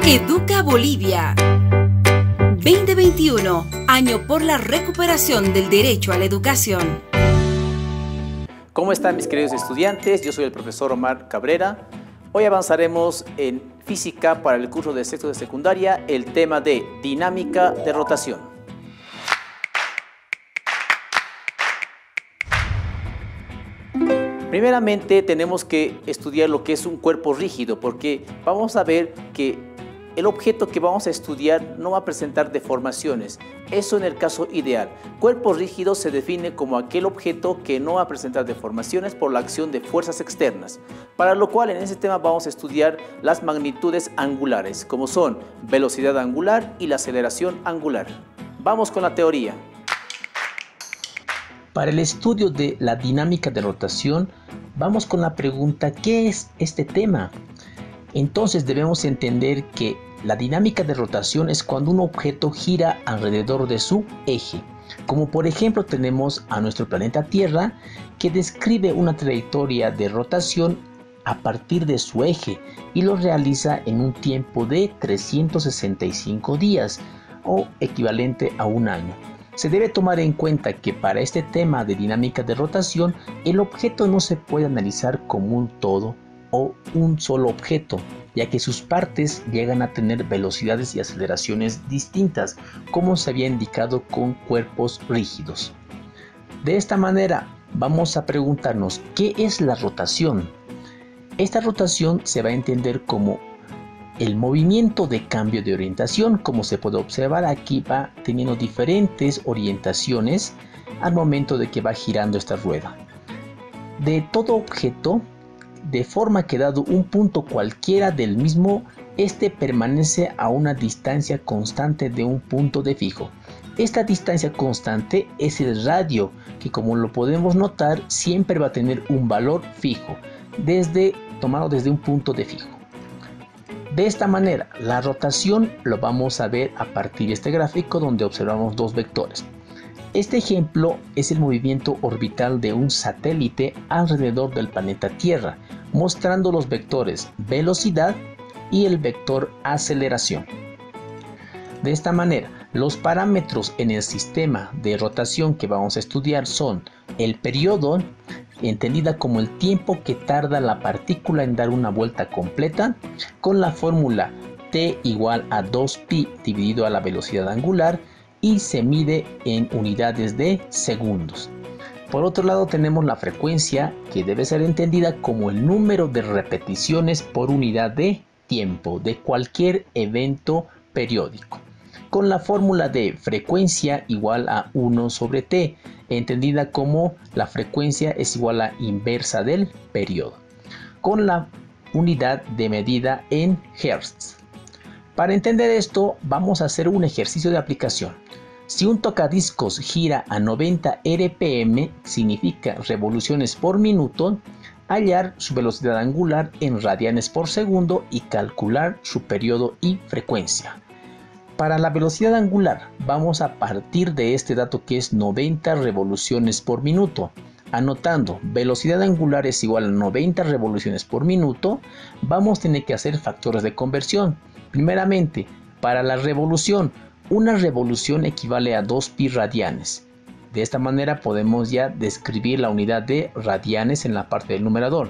Educa Bolivia. 2021, año por la recuperación del derecho a la educación. ¿Cómo están mis queridos estudiantes? Yo soy el profesor Omar Cabrera. Hoy avanzaremos en física para el curso de sexto de secundaria, el tema de dinámica de rotación. Primeramente tenemos que estudiar lo que es un cuerpo rígido, porque vamos a ver que el objeto que vamos a estudiar no va a presentar deformaciones. Eso en el caso ideal. Cuerpo rígido se define como aquel objeto que no va a presentar deformaciones por la acción de fuerzas externas. Para lo cual en ese tema vamos a estudiar las magnitudes angulares, como son velocidad angular y la aceleración angular. Vamos con la teoría. Para el estudio de la dinámica de rotación, vamos con la pregunta: ¿qué es este tema? Entonces debemos entender que la dinámica de rotación es cuando un objeto gira alrededor de su eje. Como por ejemplo tenemos a nuestro planeta Tierra, que describe una trayectoria de rotación a partir de su eje y lo realiza en un tiempo de 365 días o equivalente a un año. Se debe tomar en cuenta que para este tema de dinámica de rotación, el objeto no se puede analizar como un todo o un solo objeto, ya que sus partes llegan a tener velocidades y aceleraciones distintas, como se había indicado con cuerpos rígidos. De esta manera, vamos a preguntarnos: ¿qué es la rotación? Esta rotación se va a entender como el movimiento de cambio de orientación. Como se puede observar, aquí va teniendo diferentes orientaciones al momento de que va girando esta rueda. De todo objeto, de forma que dado un punto cualquiera del mismo, este permanece a una distancia constante de un punto de fijo. Esta distancia constante es el radio, que como lo podemos notar siempre va a tener un valor fijo, tomado desde un punto de fijo. De esta manera, la rotación lo vamos a ver a partir de este gráfico donde observamos dos vectores. Este ejemplo es el movimiento orbital de un satélite alrededor del planeta Tierra, mostrando los vectores velocidad y el vector aceleración. De esta manera, los parámetros en el sistema de rotación que vamos a estudiar son el periodo, entendida como el tiempo que tarda la partícula en dar una vuelta completa, con la fórmula t igual a 2pi dividido a la velocidad angular, y se mide en unidades de segundos. Por otro lado tenemos la frecuencia, que debe ser entendida como el número de repeticiones por unidad de tiempo de cualquier evento periódico, con la fórmula de frecuencia igual a 1 sobre t, entendida como la frecuencia es igual a inversa del periodo, con la unidad de medida en Hertz. Para entender esto, vamos a hacer un ejercicio de aplicación. Si un tocadiscos gira a 90 RPM, significa revoluciones por minuto, hallar su velocidad angular en radianes por segundo y calcular su periodo y frecuencia. Para la velocidad angular, vamos a partir de este dato que es 90 revoluciones por minuto. Anotando velocidad angular es igual a 90 revoluciones por minuto, vamos a tener que hacer factores de conversión. Primeramente, para la revolución, una revolución equivale a 2pi radianes. De esta manera podemos ya describir la unidad de radianes en la parte del numerador.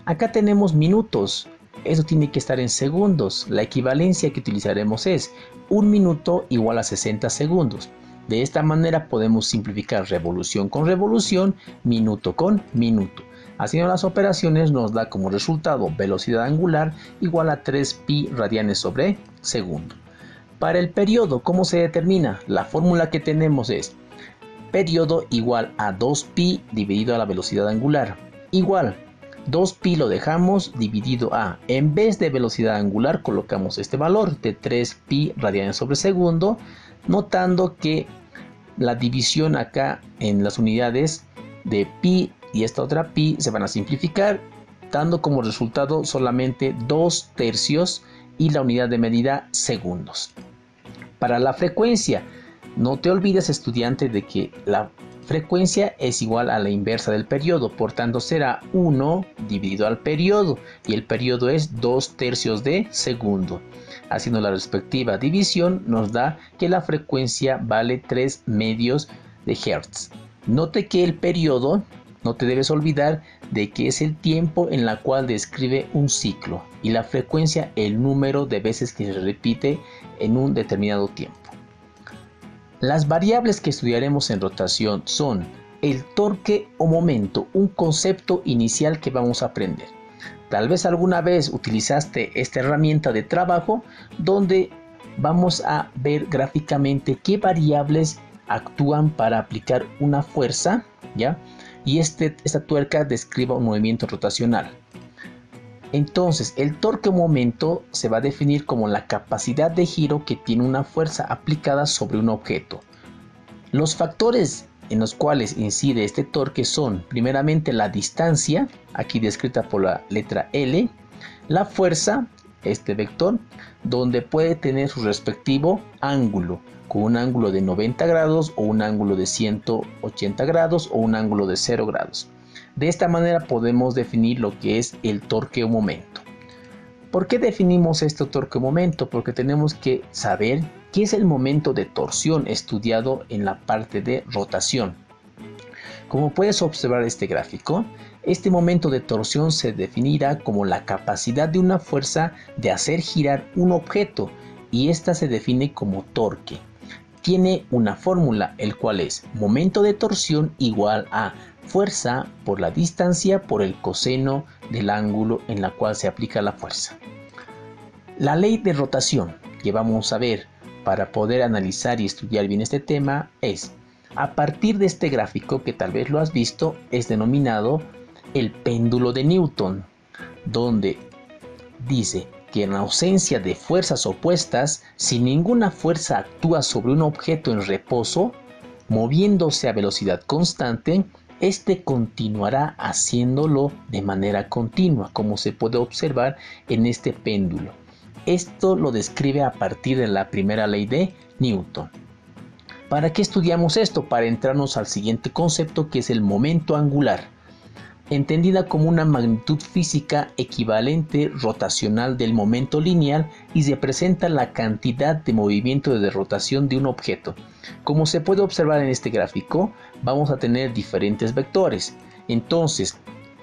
Acá tenemos minutos, eso tiene que estar en segundos. La equivalencia que utilizaremos es 1 minuto igual a 60 segundos. De esta manera podemos simplificar revolución con revolución, minuto con minuto. Haciendo las operaciones nos da como resultado velocidad angular igual a 3pi radianes sobre segundo. Para el periodo, ¿cómo se determina? La fórmula que tenemos es periodo igual a 2pi dividido a la velocidad angular. Igual, 2pi lo dejamos dividido a, en vez de velocidad angular colocamos este valor de 3pi radianes sobre segundo, notando que la división acá en las unidades de pi y esta otra pi se van a simplificar, dando como resultado solamente 2/3 y la unidad de medida segundos. Para la frecuencia, no te olvides, estudiante, de que la frecuencia es igual a la inversa del periodo, por tanto será 1 dividido al periodo, y el periodo es 2/3 de segundo. Haciendo la respectiva división nos da que la frecuencia vale 3 medios de Hertz. Note que el periodo, no te debes olvidar de que es el tiempo en la cual describe un ciclo, y la frecuencia el número de veces que se repite en un determinado tiempo. Las variables que estudiaremos en rotación son el torque o momento, un concepto inicial que vamos a aprender. Tal vez alguna vez utilizaste esta herramienta de trabajo donde vamos a ver gráficamente qué variables actúan para aplicar una fuerza, ¿ya? Y esta tuerca describe un movimiento rotacional. Entonces, el torque o momento se va a definir como la capacidad de giro que tiene una fuerza aplicada sobre un objeto. Los factores en los cuales incide este torque son, primeramente, la distancia, aquí descrita por la letra L, la fuerza, este vector, donde puede tener su respectivo ángulo, con un ángulo de 90 grados o un ángulo de 180 grados o un ángulo de 0 grados. De esta manera podemos definir lo que es el torque o momento. ¿Por qué definimos este torque o momento? Porque tenemos que saber qué es el momento de torsión estudiado en la parte de rotación. Como puedes observar este gráfico, este momento de torsión se definirá como la capacidad de una fuerza de hacer girar un objeto, y esta se define como torque. Tiene una fórmula, el cual es momento de torsión igual a fuerza por la distancia por el coseno del ángulo en la cual se aplica la fuerza. La ley de rotación que vamos a ver para poder analizar y estudiar bien este tema es, a partir de este gráfico que tal vez lo has visto, es denominado el péndulo de Newton, donde dice que en ausencia de fuerzas opuestas, si ninguna fuerza actúa sobre un objeto en reposo, moviéndose a velocidad constante, este continuará haciéndolo de manera continua, como se puede observar en este péndulo. Esto lo describe a partir de la primera ley de Newton. ¿Para qué estudiamos esto? Para entrarnos al siguiente concepto, que es el momento angular, entendida como una magnitud física equivalente rotacional del momento lineal, y representa la cantidad de movimiento de rotación de un objeto. Como se puede observar en este gráfico, vamos a tener diferentes vectores. Entonces,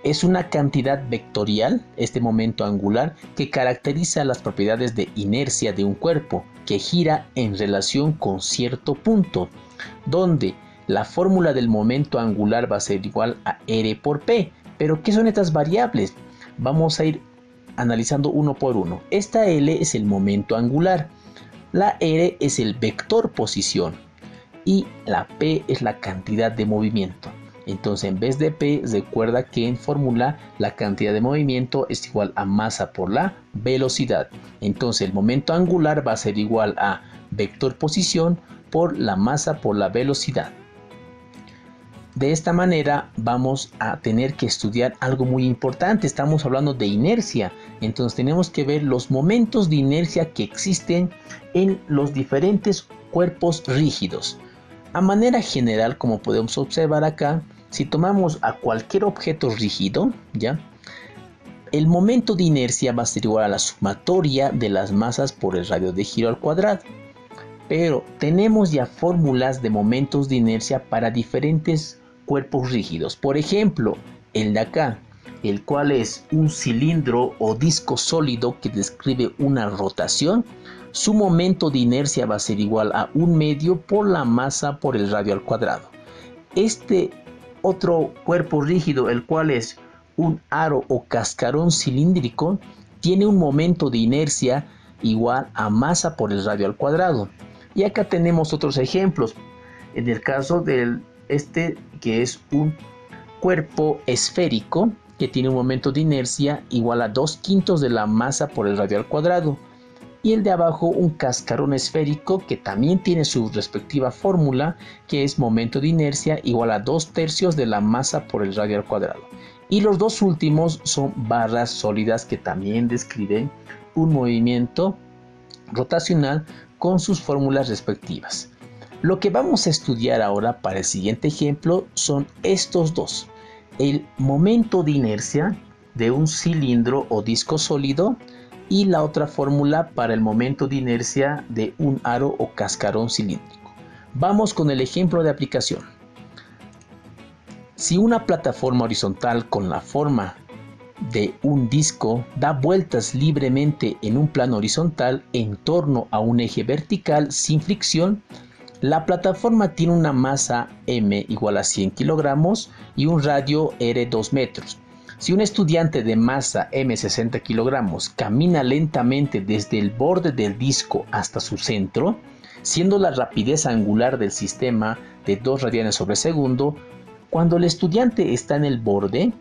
es una cantidad vectorial, este momento angular, que caracteriza las propiedades de inercia de un cuerpo que gira en relación con cierto punto, donde la fórmula del momento angular va a ser igual a R por P. ¿Pero qué son estas variables? Vamos a ir analizando uno por uno. Esta L es el momento angular, la R es el vector posición y la P es la cantidad de movimiento. Entonces, en vez de P, recuerda que en fórmula la cantidad de movimiento es igual a masa por la velocidad. Entonces, el momento angular va a ser igual a vector posición por la masa por la velocidad. De esta manera vamos a tener que estudiar algo muy importante. Estamos hablando de inercia, entonces tenemos que ver los momentos de inercia que existen en los diferentes cuerpos rígidos. A manera general, como podemos observar acá, si tomamos a cualquier objeto rígido, ¿ya?, el momento de inercia va a ser igual a la sumatoria de las masas por el radio de giro al cuadrado. Pero tenemos ya fórmulas de momentos de inercia para diferentes cuerpos rígidos. Por ejemplo, el de acá, el cual es un cilindro o disco sólido que describe una rotación, su momento de inercia va a ser igual a 1/2 por la masa por el radio al cuadrado. Este otro cuerpo rígido, el cual es un aro o cascarón cilíndrico, tiene un momento de inercia igual a masa por el radio al cuadrado. Y acá tenemos otros ejemplos. En el caso del que es un cuerpo esférico que tiene un momento de inercia igual a 2/5 de la masa por el radio al cuadrado. Y el de abajo, un cascarón esférico que también tiene su respectiva fórmula, que es momento de inercia igual a 2/3 de la masa por el radio al cuadrado. Y los dos últimos son barras sólidas que también describen un movimiento rotacional con sus fórmulas respectivas. Lo que vamos a estudiar ahora para el siguiente ejemplo son estos dos. El momento de inercia de un cilindro o disco sólido y la otra fórmula para el momento de inercia de un aro o cascarón cilíndrico. Vamos con el ejemplo de aplicación. Si una plataforma horizontal con la forma de un disco da vueltas libremente en un plano horizontal en torno a un eje vertical sin fricción, la plataforma tiene una masa m igual a 100 kilogramos y un radio r 2 metros. Si un estudiante de masa m 60 kilogramos camina lentamente desde el borde del disco hasta su centro, siendo la rapidez angular del sistema de 2 radianes sobre segundo, cuando el estudiante está en el borde,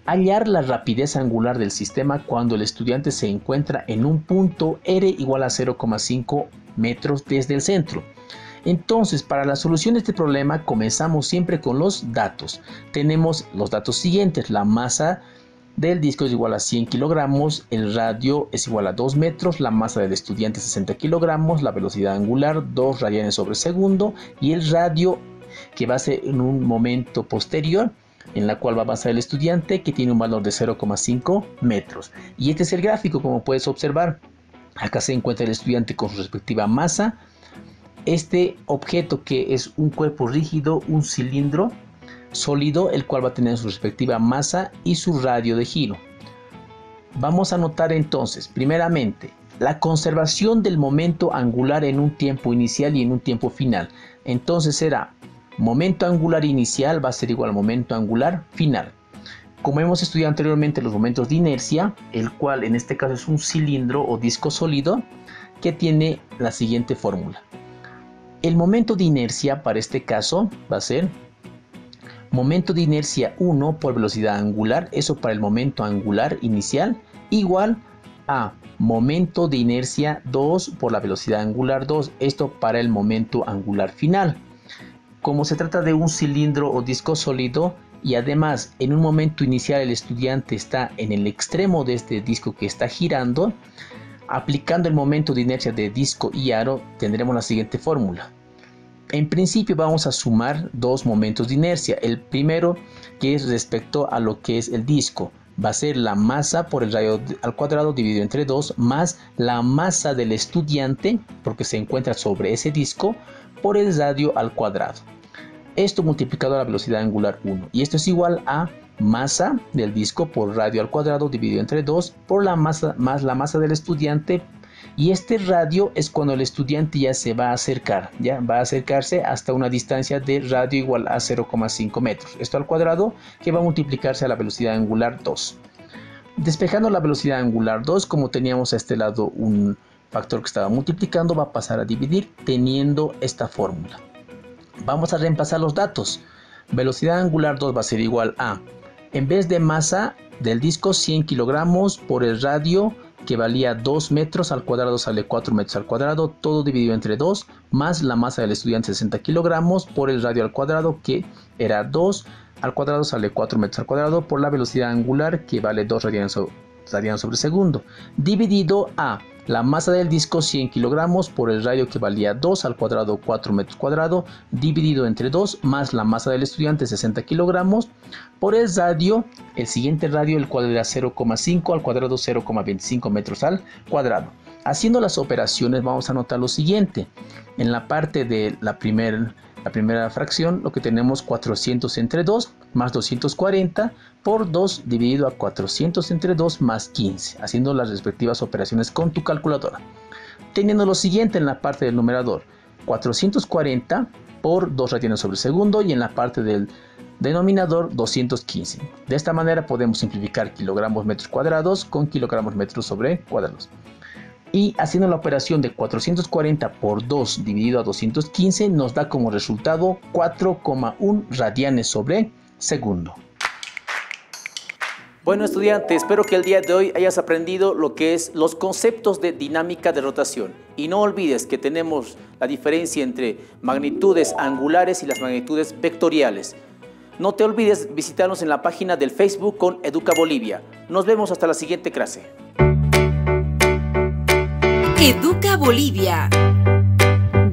hallar la rapidez angular del sistema cuando el estudiante se encuentra en un punto r igual a 0,5 metros desde el centro. Entonces, para la solución de este problema comenzamos siempre con los datos. Tenemos los datos siguientes: la masa del disco es igual a 100 kilogramos, el radio es igual a 2 metros, la masa del estudiante 60 kilogramos, la velocidad angular 2 radianes sobre segundo y el radio que va a ser en un momento posterior en la cual va a avanzar el estudiante, que tiene un valor de 0,5 metros. Y este es el gráfico, como puedes observar. Acá se encuentra el estudiante con su respectiva masa. Este objeto, que es un cuerpo rígido, un cilindro sólido, el cual va a tener su respectiva masa y su radio de giro. Vamos a notar entonces, primeramente, la conservación del momento angular en un tiempo inicial y en un tiempo final. Entonces será momento angular inicial va a ser igual a momento angular final. Como hemos estudiado anteriormente, los momentos de inercia, el cual en este caso es un cilindro o disco sólido, que tiene la siguiente fórmula. El momento de inercia para este caso va a ser momento de inercia 1 por velocidad angular, eso para el momento angular inicial, igual a momento de inercia 2 por la velocidad angular 2, esto para el momento angular final. Como se trata de un cilindro o disco sólido y además en un momento inicial el estudiante está en el extremo de este disco que está girando, aplicando el momento de inercia de disco y aro tendremos la siguiente fórmula. En principio vamos a sumar dos momentos de inercia. El primero, que es respecto a lo que es el disco, va a ser la masa por el radio al cuadrado dividido entre 2 más la masa del estudiante, porque se encuentra sobre ese disco, por el radio al cuadrado. Esto multiplicado a la velocidad angular 1. Y esto es igual a masa del disco por radio al cuadrado dividido entre 2 por la masa más la masa del estudiante. Y este radio es cuando el estudiante ya se va a acercar, ya va a acercarse hasta una distancia de radio igual a 0,5 metros. Esto al cuadrado, que va a multiplicarse a la velocidad angular 2. Despejando la velocidad angular 2, como teníamos a este lado un factor que estaba multiplicando, va a pasar a dividir teniendo esta fórmula. Vamos a reemplazar los datos. Velocidad angular 2 va a ser igual a, en vez de masa del disco, 100 kilogramos por el radio, que valía 2 metros al cuadrado, sale 4 metros al cuadrado, todo dividido entre 2, más la masa del estudiante 60 kilogramos por el radio al cuadrado, que era 2 al cuadrado, sale 4 metros al cuadrado, por la velocidad angular, que vale 2 radianes sobre segundo, dividido a la masa del disco 100 kilogramos por el radio, que valía 2 al cuadrado 4 metros cuadrado, dividido entre 2 más la masa del estudiante 60 kilogramos por el radio, el siguiente radio, el cual era 0,5 al cuadrado 0,25 metros al cuadrado. Haciendo las operaciones vamos a notar lo siguiente. En la parte de la primera fracción, lo que tenemos 400 entre 2 más 240 por 2 dividido a 400 entre 2 más 15, haciendo las respectivas operaciones con tu calculadora. Teniendo lo siguiente en la parte del numerador, 440 por 2 radianes sobre segundo, y en la parte del denominador 215. De esta manera podemos simplificar kilogramos metros cuadrados con kilogramos metros sobre cuadrados. Y haciendo la operación de 440 por 2 dividido a 215 nos da como resultado 4,1 radianes sobre segundo. Bueno, estudiante, espero que el día de hoy hayas aprendido lo que es los conceptos de dinámica de rotación. Y no olvides que tenemos la diferencia entre magnitudes angulares y las magnitudes vectoriales. No te olvides visitarnos en la página del Facebook con Educa Bolivia. Nos vemos hasta la siguiente clase. Educa Bolivia.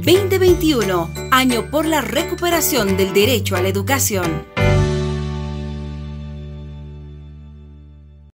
2021, año por la recuperación del derecho a la educación.